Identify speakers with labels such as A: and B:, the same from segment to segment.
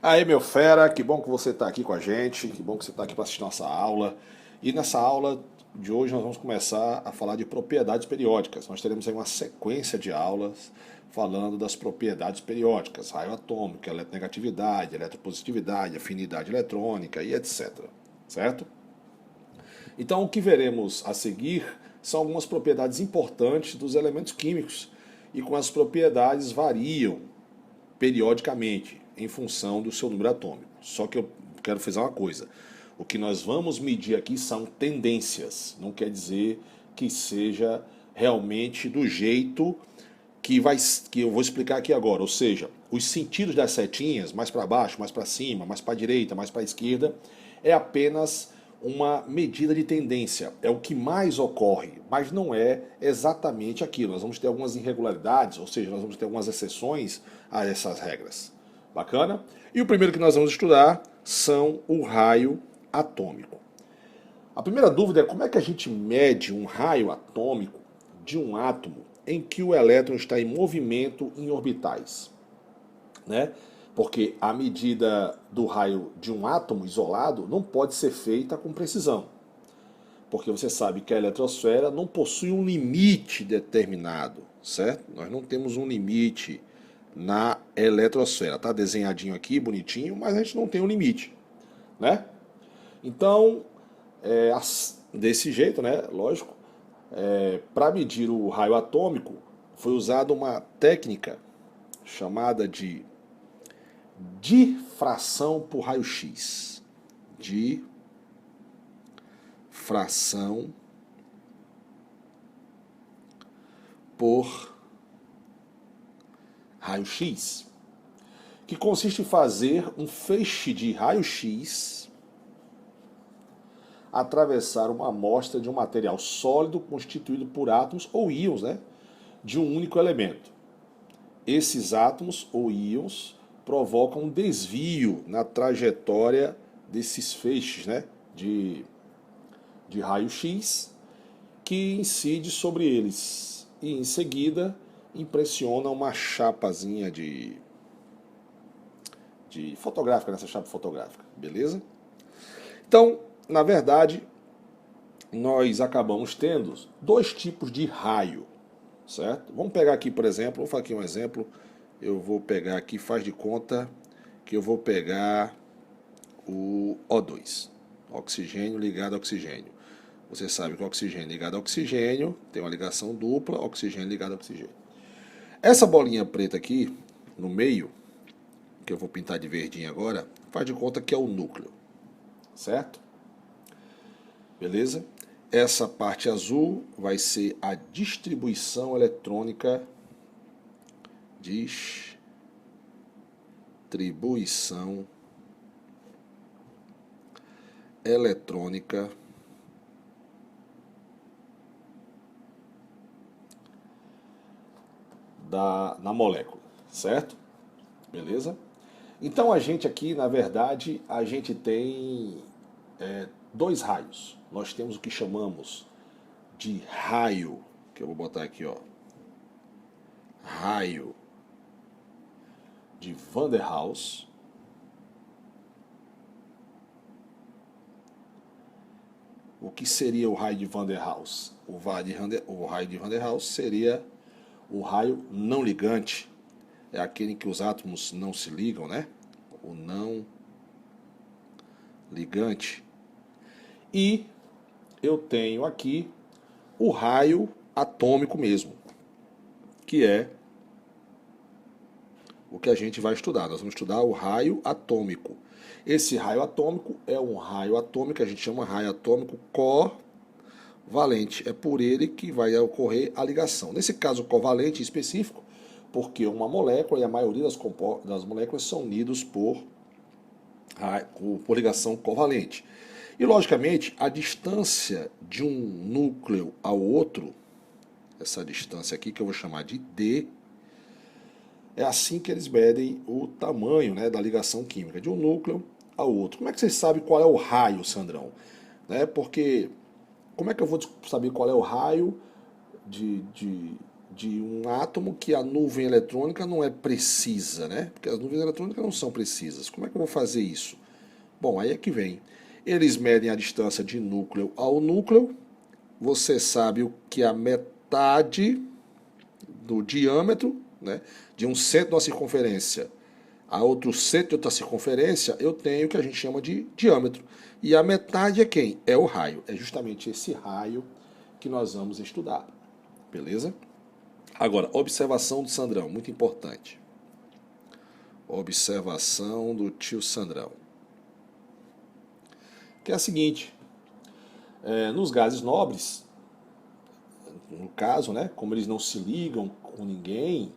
A: Aí, meu fera, que bom que você está aqui com a gente, que bom que você está aqui para assistir nossa aula. E nessa aula de hoje nós vamos começar a falar de propriedades periódicas. Nós teremos aí uma sequência de aulas falando das propriedades periódicas, raio atômico, eletronegatividade, eletropositividade, afinidade eletrônica e etc. Certo? Então, o que veremos a seguir são algumas propriedades importantes dos elementos químicos e como as propriedades variam periodicamente em função do seu número atômico. Só que eu quero fazer uma coisa. O que nós vamos medir aqui são tendências. Não quer dizer que seja realmente do jeito que eu vou explicar aqui agora. Ou seja, os sentidos das setinhas, mais para baixo, mais para cima, mais para a direita, mais para a esquerda, é apenas uma medida de tendência. É o que mais ocorre, mas não é exatamente aquilo. Nós vamos ter algumas irregularidades, ou seja, nós vamos ter algumas exceções a essas regras. Bacana? E o primeiro que nós vamos estudar são o raio atômico. A primeira dúvida é como é que a gente mede um raio atômico de um átomo em que o elétron está em movimento em orbitais, né? Porque a medida do raio de um átomo isolado não pode ser feita com precisão. Porque você sabe que a eletrosfera não possui um limite determinado, certo? Nós não temos um limite na eletrosfera. Tá desenhadinho aqui, bonitinho, mas a gente não tem um limite, né? Então, desse jeito, né? Lógico, para medir o raio atômico foi usada uma técnica chamada de difração por raio-x. Difração por raio-x, que consiste em fazer um feixe de raio-x atravessar uma amostra de um material sólido constituído por átomos ou íons, né, de um único elemento. Esses átomos ou íons provocam um desvio na trajetória desses feixes, né, de raio-x que incide sobre eles e em seguida impressiona uma chapazinha de fotográfica, nessa chapa fotográfica, beleza? Então, na verdade, nós acabamos tendo dois tipos de raio, certo? Vamos pegar aqui, por exemplo, vou falar aqui um exemplo. Eu vou pegar aqui, faz de conta que eu vou pegar o O2, oxigênio ligado a oxigênio. Você sabe que o oxigênio ligado a oxigênio tem uma ligação dupla, oxigênio ligado a oxigênio. Essa bolinha preta aqui, no meio, que eu vou pintar de verdinho agora, faz de conta que é o núcleo, certo? Beleza? Essa parte azul vai ser a distribuição eletrônica. Distribuição eletrônica na molécula, certo? Beleza? Então a gente aqui, na verdade, a gente tem dois raios. Nós temos o que chamamos de raio, que eu vou botar aqui, ó, raio de Van der Waals, o que seria o raio de Van der Waals? O raio de Van der Waals seria o raio não ligante, é aquele em que os átomos não se ligam, né? O não ligante. E eu tenho aqui o raio atômico mesmo, que é o que a gente vai estudar. Nós vamos estudar o raio atômico. Esse raio atômico é um raio atômico que a gente chama raio atômico covalente. É por ele que vai ocorrer a ligação. Nesse caso covalente específico, porque uma molécula e a maioria das moléculas são unidas por ligação covalente. E, logicamente, a distância de um núcleo ao outro, essa distância aqui que eu vou chamar de D, é assim que eles medem o tamanho, né, da ligação química de um núcleo ao outro. Como é que vocês sabem qual é o raio, Sandrão? Porque como é que eu vou saber qual é o raio de de um átomo que a nuvem eletrônica não é precisa, né? Porque as nuvens eletrônicas não são precisas. Como é que eu vou fazer isso? Bom, aí é que vem. Eles medem a distância de núcleo ao núcleo. Você sabe o que a metade do diâmetro, né, de um centro de uma circunferência a outro centro de outra circunferência, eu tenho o que a gente chama de diâmetro. E a metade é quem? É o raio. É justamente esse raio que nós vamos estudar. Beleza? Agora, observação do Sandrão, muito importante. Observação do tio Sandrão. Que é a seguinte, nos gases nobres, no caso, né, como eles não se ligam com ninguém,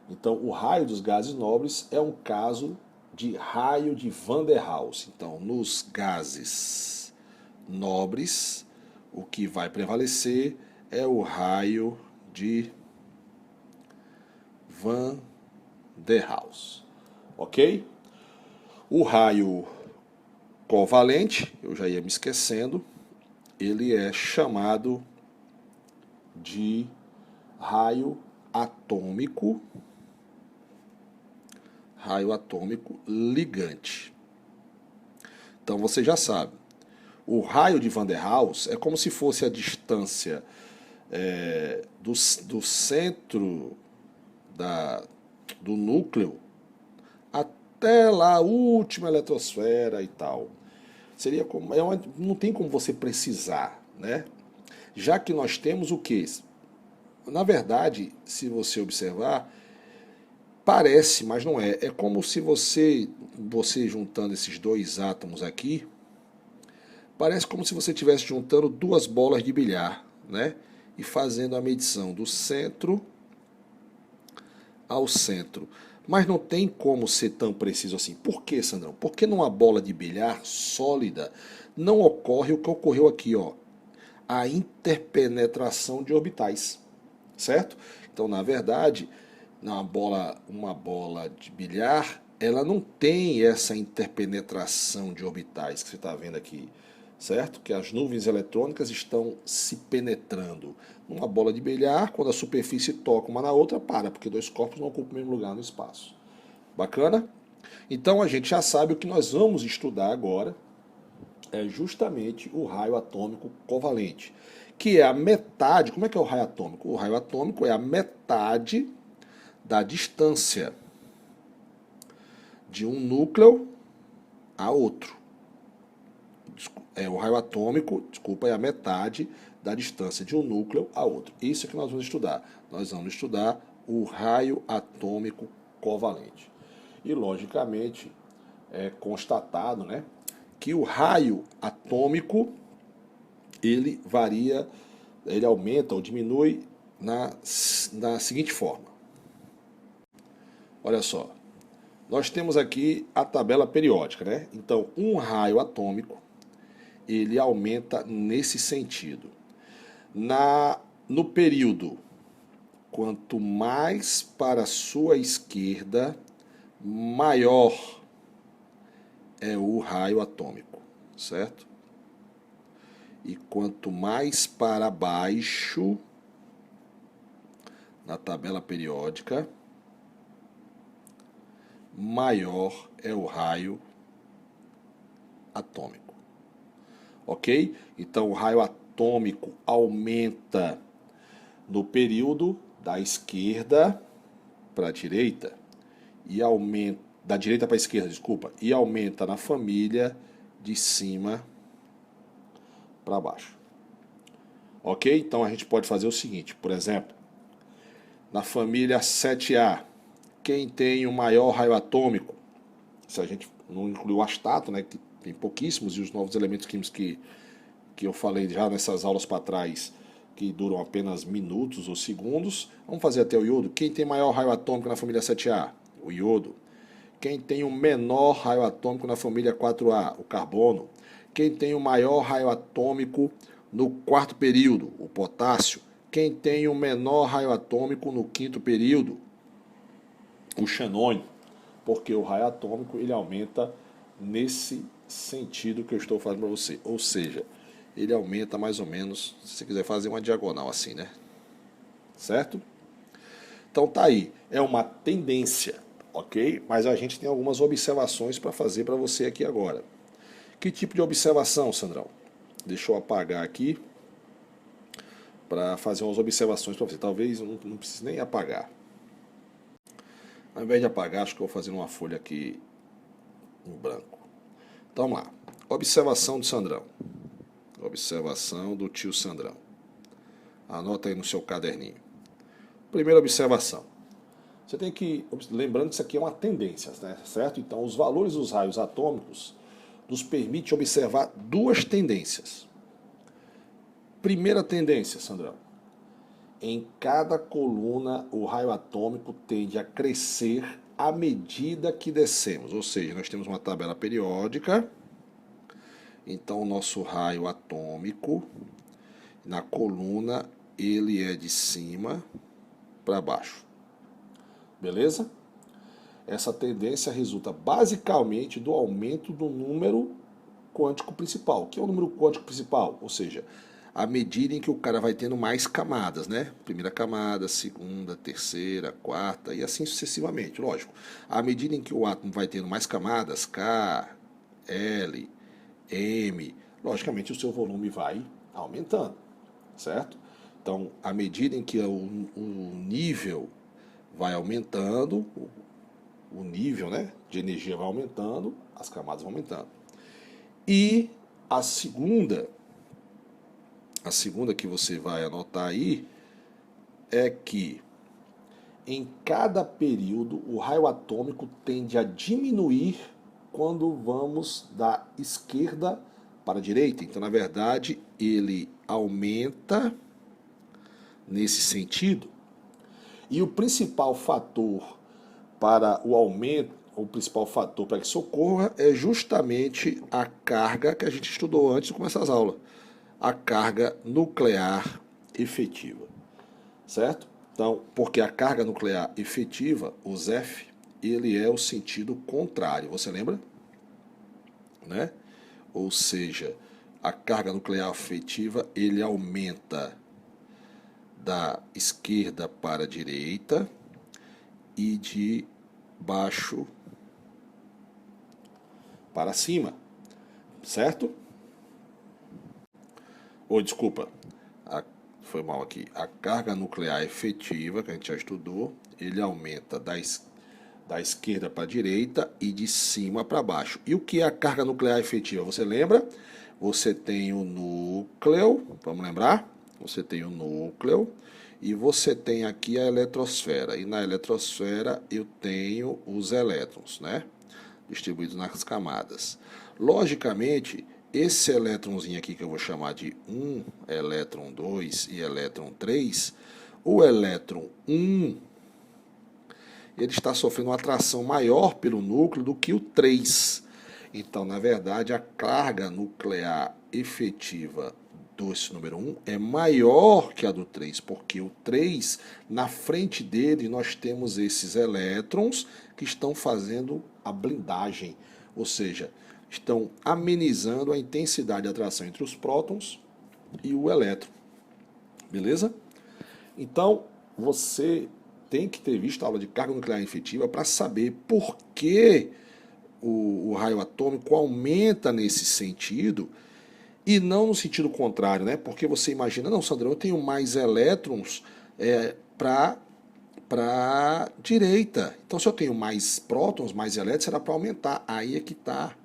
A: então o raio dos gases nobres é um caso de raio de Van der Waals. Então, nos gases nobres, o que vai prevalecer é o raio de Van der Waals. Ok? O raio covalente, eu já ia me esquecendo, ele é chamado de raio atômico ligante. Então você já sabe, o raio de Van der Waals é como se fosse a distância do centro do núcleo até lá a última eletrosfera e tal. Seria como, não tem como você precisar, né? Já que nós temos o que? Na verdade, se você observar, parece, mas não é. É como se você juntando esses dois átomos aqui, parece como se você estivesse juntando duas bolas de bilhar, né? E fazendo a medição do centro ao centro. Mas não tem como ser tão preciso assim. Por que, Sandrão? Porque numa bola de bilhar sólida não ocorre o que ocorreu aqui, ó, a interpenetração de orbitais, certo? Então, na verdade, uma bola de bilhar, ela não tem essa interpenetração de orbitais que você está vendo aqui, certo? Que as nuvens eletrônicas estão se penetrando. Numa bola de bilhar, quando a superfície toca uma na outra, para, porque dois corpos não ocupam o mesmo lugar no espaço. Bacana? Então a gente já sabe o que nós vamos estudar agora, é justamente o raio atômico covalente, que é a metade. Como é que é o raio atômico? O raio atômico é a metade da distância de um núcleo a outro. O raio atômico, desculpa, é a metade da distância de um núcleo a outro. Isso é que nós vamos estudar. Nós vamos estudar o raio atômico covalente. E, logicamente, é constatado, né, que o raio atômico, ele varia, ele aumenta ou diminui na seguinte forma. Olha só, nós temos aqui a tabela periódica, né? Então, um raio atômico, ele aumenta nesse sentido. No período, quanto mais para a sua esquerda, maior é o raio atômico, certo? E quanto mais para baixo, na tabela periódica, maior é o raio atômico. Ok? Então o raio atômico aumenta no período da esquerda para a direita e aumenta da direita para a esquerda, desculpa, e aumenta na família de cima para baixo. Ok? Então a gente pode fazer o seguinte, por exemplo, na família 7A, quem tem o maior raio atômico, se a gente não incluir o astato, né, que tem pouquíssimos, e os novos elementos químicos que eu falei já nessas aulas para trás, que duram apenas minutos ou segundos, vamos fazer até o iodo. Quem tem maior raio atômico na família 7A? O iodo. Quem tem o menor raio atômico na família 4A? O carbono. Quem tem o maior raio atômico no quarto período? O potássio. Quem tem o menor raio atômico no quinto período? O xenônio. Porque o raio atômico ele aumenta nesse sentido que eu estou falando para você. Ou seja, ele aumenta mais ou menos, se você quiser fazer uma diagonal assim, né? Certo? Então tá aí, é uma tendência, ok? Mas a gente tem algumas observações para fazer para você aqui agora. Que tipo de observação, Sandrão? Deixa eu apagar aqui para fazer umas observações para você. Talvez não precise nem apagar. Ao invés de apagar, acho que eu vou fazer uma folha aqui em branco. Então vamos lá. Observação do Sandrão. Observação do tio Sandrão. Anota aí no seu caderninho. Primeira observação. Você tem que, lembrando que isso aqui é uma tendência, né? Certo? Então os valores dos raios atômicos nos permite observar duas tendências. Primeira tendência, Sandrão. Em cada coluna, o raio atômico tende a crescer à medida que descemos. Ou seja, nós temos uma tabela periódica. Então, o nosso raio atômico, na coluna, ele é de cima para baixo. Beleza? Essa tendência resulta basicamente do aumento do número quântico principal. O que é o número quântico principal? Ou seja, à medida em que o cara vai tendo mais camadas, né? Primeira camada, segunda, terceira, quarta e assim sucessivamente, lógico. À medida em que o átomo vai tendo mais camadas, K, L, M, logicamente o seu volume vai aumentando, certo? Então, à medida em que o nível vai aumentando, o nível, né, de energia vai aumentando, as camadas vão aumentando. E a segunda que você vai anotar aí é que em cada período o raio atômico tende a diminuir quando vamos da esquerda para a direita. Então, na verdade, ele aumenta nesse sentido. E o principal fator para o aumento, o principal fator para que isso ocorra é justamente a carga que a gente estudou antes de começar as aulas. A carga nuclear efetiva, certo? Então, porque a carga nuclear efetiva, o ZEF, ele é o sentido contrário, você lembra? Né? Ou seja, a carga nuclear efetiva, ele aumenta da esquerda para a direita e de baixo para cima, certo? Ou desculpa, foi mal aqui. A carga nuclear efetiva, que a gente já estudou, ele aumenta da esquerda para a direita e de cima para baixo. E o que é a carga nuclear efetiva? Você lembra? Você tem o núcleo, vamos lembrar? Você tem o núcleo e você tem aqui a eletrosfera. E na eletrosfera eu tenho os elétrons, né? Distribuídos nas camadas. Logicamente, esse elétronzinho aqui que eu vou chamar de 1, elétron 2 e elétron 3, o elétron 1, ele está sofrendo uma atração maior pelo núcleo do que o 3. Então, na verdade, a carga nuclear efetiva desse número 1 é maior que a do 3, porque o 3, na frente dele, nós temos esses elétrons que estão fazendo a blindagem, ou seja, estão amenizando a intensidade de atração entre os prótons e o elétron. Beleza? Então, você tem que ter visto a aula de carga nuclear efetiva para saber por que o raio atômico aumenta nesse sentido e não no sentido contrário, né? Porque você imagina, não, Sandrão, eu tenho mais elétrons para a direita. Então, se eu tenho mais prótons, mais elétrons, será para aumentar. Aí é que está.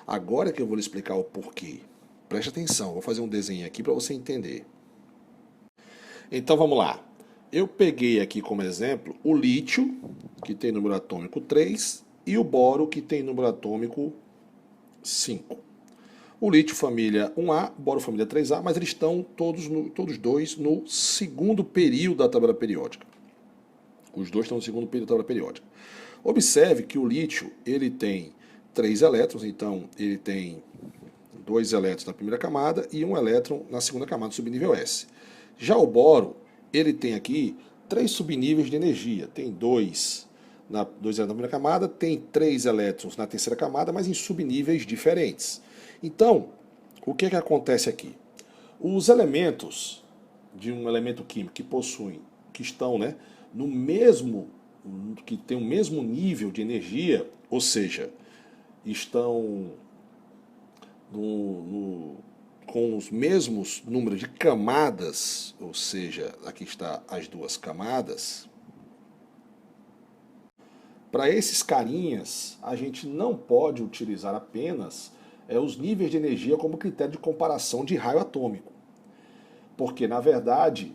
A: Agora que eu vou lhe explicar o porquê. Preste atenção, vou fazer um desenho aqui para você entender. Então vamos lá. Eu peguei aqui como exemplo o lítio, que tem número atômico 3, e o boro, que tem número atômico 5. O lítio família 1A, o boro família 3A, mas eles estão todos dois no segundo período da tabela periódica. Os dois estão no segundo período da tabela periódica. Observe que o lítio ele tem 3 elétrons, então ele tem 2 elétrons na primeira camada e 1 elétron na segunda camada, subnível S. Já o boro, ele tem aqui 3 subníveis de energia. Tem 2 elétrons na primeira camada, tem 3 elétrons na terceira camada, mas em subníveis diferentes. Então, o que acontece aqui? Os elementos de um elemento químico que estão, né, que tem o mesmo nível de energia, ou seja, estão com os mesmos números de camadas, ou seja, aqui está as duas camadas. Para esses carinhas, a gente não pode utilizar apenas os níveis de energia como critério de comparação de raio atômico. Porque, na verdade,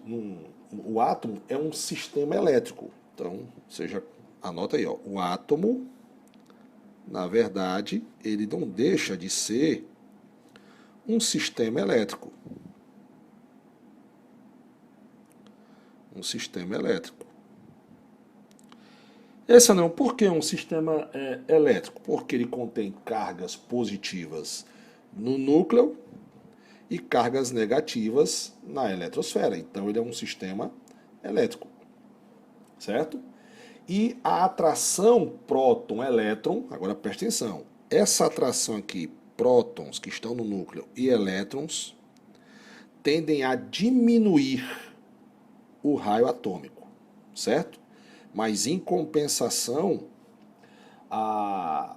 A: o átomo é um sistema elétrico. Então, você já anota aí, ó, o átomo, na verdade, ele não deixa de ser um sistema elétrico. Um sistema elétrico. Esse não, por que um sistema elétrico? Porque ele contém cargas positivas no núcleo e cargas negativas na eletrosfera. Então ele é um sistema elétrico, certo? E a atração próton-elétron, agora presta atenção, essa atração aqui, prótons que estão no núcleo e elétrons, tendem a diminuir o raio atômico, certo? Mas em compensação, a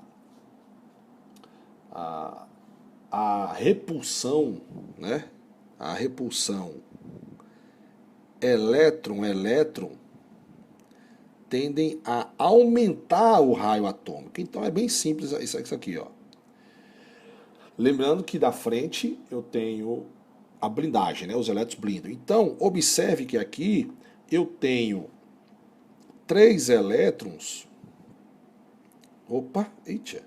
A: repulsão, né? A repulsão elétron-elétron tendem a aumentar o raio atômico. Então é bem simples isso aqui, ó. Lembrando que da frente eu tenho a blindagem, né? Os elétrons blindam. Então observe que aqui eu tenho 3 elétrons. Opa, eita.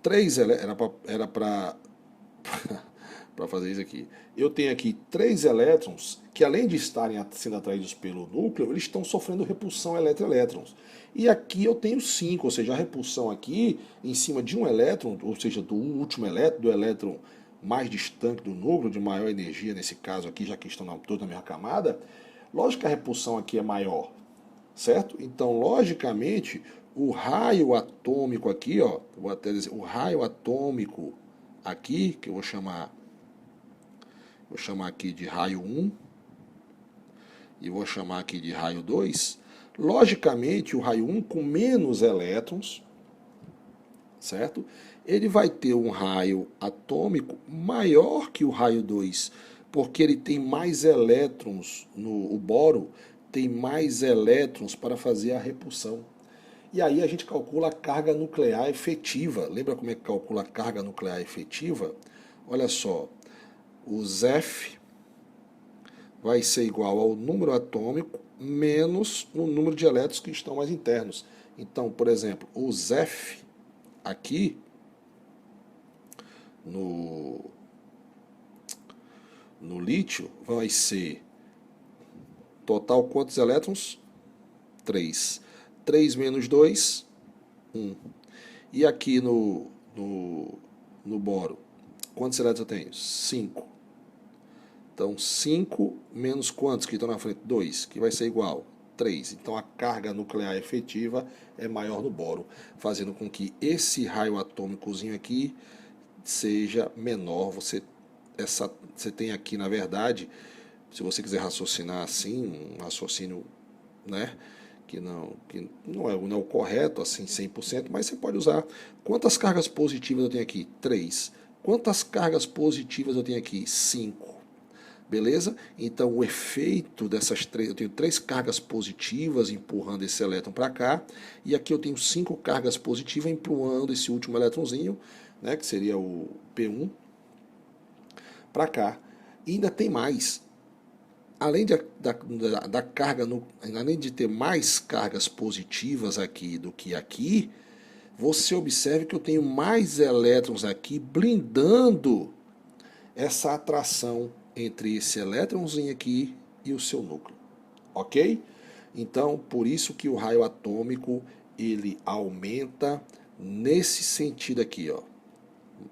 A: 3 elétrons. Era para fazer isso aqui. Eu tenho aqui 3 elétrons que, além de estarem sendo atraídos pelo núcleo, eles estão sofrendo repulsão elétrons. E aqui eu tenho 5, ou seja, a repulsão aqui em cima de um elétron, ou seja, do último elétron, do elétron mais distante do núcleo, de maior energia nesse caso aqui, já que estão todos na mesma camada, lógico que a repulsão aqui é maior. Certo? Então, logicamente, o raio atômico aqui, ó, vou até dizer, o raio atômico aqui, que eu vou chamar aqui de raio 1 e vou chamar aqui de raio 2, logicamente, o raio 1 com menos elétrons, certo? Ele vai ter um raio atômico maior que o raio 2, porque ele tem mais elétrons o boro tem mais elétrons para fazer a repulsão. E aí a gente calcula a carga nuclear efetiva. Lembra como é que calcula a carga nuclear efetiva? Olha só, o F vai ser igual ao número atômico menos o número de elétrons que estão mais internos. Então, por exemplo, o F aqui no lítio vai ser total quantos elétrons? 3. 3 menos 2, 1. E aqui no boro, quantos elétrons eu tenho? 5. Então, 5 menos quantos que estão na frente? 2, que vai ser igual 3. Então, a carga nuclear efetiva é maior no boro, fazendo com que esse raio atômicozinho aqui seja menor. Você tem aqui, na verdade, se você quiser raciocinar assim, um raciocínio, né, que não é o correto, assim, 100%, mas você pode usar. Quantas cargas positivas eu tenho aqui? 3. Quantas cargas positivas eu tenho aqui? 5. Beleza? Então, o efeito dessas 3, eu tenho 3 cargas positivas empurrando esse elétron para cá, e aqui eu tenho 5 cargas positivas empurrando esse último elétronzinho, né, que seria o P1, para cá. E ainda tem mais. Além da carga, além de ter mais cargas positivas aqui do que aqui, você observe que eu tenho mais elétrons aqui blindando essa atração entre esse elétronzinho aqui e o seu núcleo. Ok? Então, por isso que o raio atômico ele aumenta nesse sentido aqui, ó,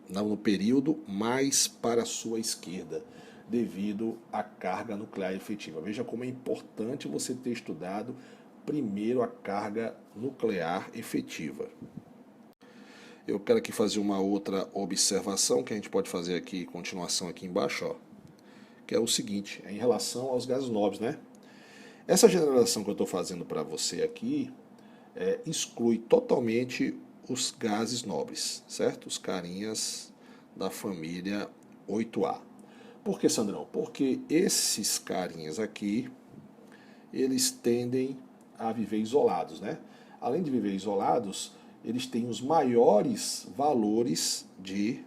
A: no período mais para a sua esquerda, devido à carga nuclear efetiva. Veja como é importante você ter estudado primeiro a carga nuclear efetiva. Eu quero aqui fazer uma outra observação que a gente pode fazer aqui, continuação aqui embaixo, ó, que é o seguinte, em relação aos gases nobres, né? Essa generalização que eu estou fazendo para você aqui exclui totalmente os gases nobres, certo? Os carinhas da família 8A. Por que, Sandrão? Porque esses carinhas aqui, eles tendem a viver isolados, né? Além de viver isolados, eles têm os maiores valores de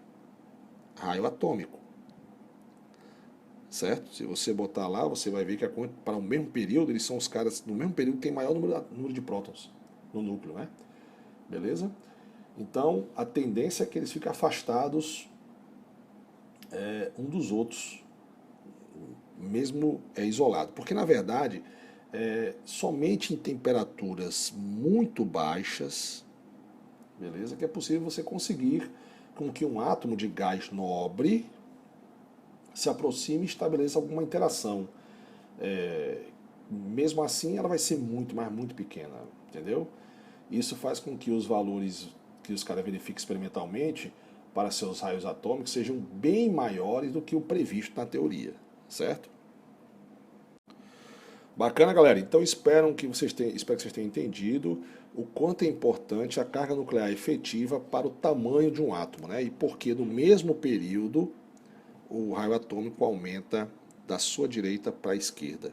A: raio atômico, certo? Se você botar lá, você vai ver que para o mesmo período, eles são os caras no mesmo período que tem maior número de prótons no núcleo, né? Beleza? Então, a tendência é que eles fiquem afastados um dos outros, mesmo isolado. Porque, na verdade, somente em temperaturas muito baixas, beleza, que é possível você conseguir com que um átomo de gás nobre se aproxime e estabeleça alguma interação. Mesmo assim, ela vai ser muito, mas muito pequena, entendeu? Isso faz com que os valores que os caras verificam experimentalmente para seus raios atômicos sejam bem maiores do que o previsto na teoria, certo? Bacana, galera. Então espero que vocês tenham entendido o quanto é importante a carga nuclear efetiva para o tamanho de um átomo, né? E porque no mesmo período o raio atômico aumenta da sua direita para a esquerda.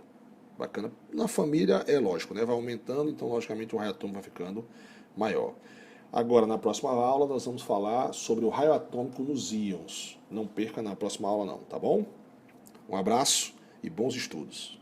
A: Bacana. Na família é lógico, né? Vai aumentando, então logicamente o raio atômico vai ficando maior. Agora, na próxima aula, nós vamos falar sobre o raio atômico nos íons. Não perca na próxima aula não, tá bom? Um abraço e bons estudos.